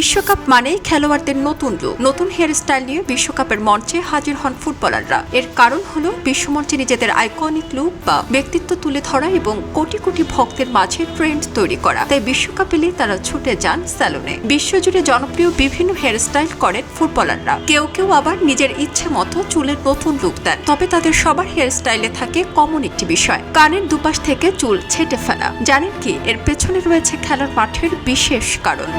বিশ্বকাপ মানেই খেলোয়াড়দের নতুন লুক, নতুন হেয়ারস্টাইল নিয়ে বিশ্বকাপের মঞ্চে হাজির হন ফুটবলাররা। এর কারণ হলো বিশ্বমঞ্চে নিজেদের আইকনিক লুক বা ব্যক্তিত্ব তুলে ধরা এবং কোটি কোটি ভক্তের মাঝে ট্রেন্ড তৈরি করা। তাই বিশ্বকাপ এলেই তারা ছুটে যান স্যালনে। বিশ্বজুড়ে জনপ্রিয় বিভিন্ন হেয়ারস্টাইল করেন ফুটবলাররা। কেউ কেউ আবার নিজের ইচ্ছে মতো চুলের নতুন লুক দেন। তবে তাদের সবার হেয়ারস্টাইলে থাকে কমন একটি বিষয়, কানের দুপাশ থেকে চুল ছেঁটে ফেলা। জানেন কি, এর পেছনে রয়েছে খেলার মাঠের বিশেষ কারণ।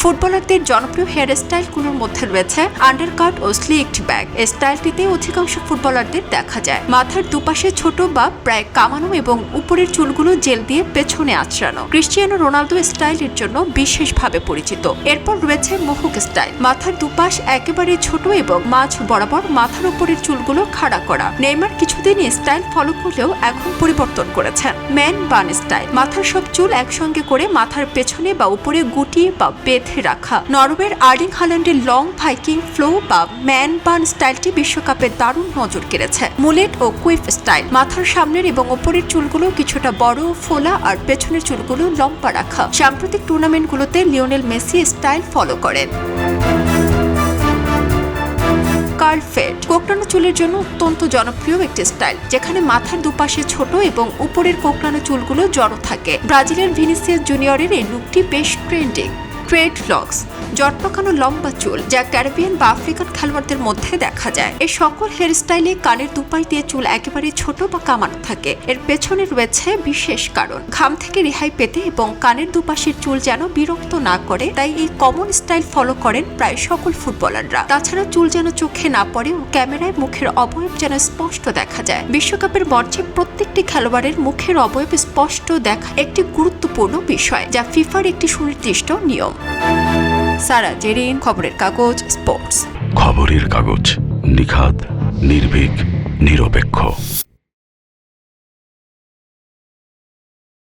ফুটবলারদের জনপ্রিয় হেয়ার স্টাইলগুলোর মধ্যে রয়েছে আন্ডারকাট ও স্লিকড ব্যাক। এই স্টাইলটিতে অধিকাংশ ফুটবলারদের দেখা যায়। মাথার দুপাশে ছোট বা প্রায় কামানো এবং উপরের চুলগুলো জেল দিয়ে পেছনে আঁচড়ানো। ক্রিস্টিয়ানো রোনালদো স্টাইলের জন্য বিশেষভাবে পরিচিত। এরপর রয়েছে মোহক স্টাইল। মাথার দুপাশ একেবারে ছোট এবং মাঝ বরাবর মাথার উপরের চুলগুলো খাড়া করা। নেইমার কিছুদিন এই স্টাইল ফলো করলেও এখন পরিবর্তন করেছেন। ম্যান বান স্টাইল। মাথার সব চুল একসঙ্গে করে মাথার পেছনে বা উপরে গুটিয়ে বা বেঁধে রাখা। নরওয়ের আর্লিং হাল্যান্ডের লং ভাইকিং ফ্লো বা ম্যান বান স্টাইলটি বিশ্বকাপে দারুণ নজর কেড়েছে। মুলেট ও কুইফ স্টাইল। মাথার সামনের এবং উপরের চুলগুলো কিছুটা বড়, ফোলা আর পেছনের চুলগুলো লম্বা রাখা। সাম্প্রতিক টুর্নামেন্টগুলোতে লিওনেল মেসি স্টাইল ফলো করেন। Curl fade. কোঁকড়ানো চুলের জন্য অত্যন্ত জনপ্রিয় একটি স্টাইল, যেখানে মাথার দুপাশে ছোট এবং উপরের কোঁকড়ানো চুলগুলো জড়ো থাকে। ব্রাজিলের ভিনিসিয়াস জুনিয়রের এই লুকটি বেশ ট্রেন্ডিং। ট্রেড লক্স, জটপাকানো লম্বা চুল, যা ক্যারিবিয়ান বা আফ্রিকান খেলোয়াড়দের মধ্যে দেখা যায়। এই সকল হেয়ারস্টাইলে কানের দুপাশ দিয়ে চুল একেবারে ছোট বা কামানো থাকে। এর পেছনে রয়েছে বিশেষ কারণ। ঘাম থেকে রেহাই পেতে এবং কানের দুপাশের চুল যেন বিরক্ত না করে, তাই এই কমন স্টাইল ফলো করেন প্রায় সকল ফুটবলাররা। তাছাড়া চুল যেন চোখে না পড়ে ও ক্যামেরায় মুখের অবয়ব যেন স্পষ্ট দেখা যায়। বিশ্বকাপের মঞ্চে প্রত্যেকটি খেলোয়াড়ের মুখের অবয়ব স্পষ্ট দেখা একটি গুরুত্বপূর্ণ বিষয়, যা ফিফার একটি সুনির্দিষ্ট নিয়ম। সারা জেরিন, খবরের কাগজ, স্পোর্টস। খবরের কাগজ, নিখাত, নির্ভীক, নিরপেক্ষ।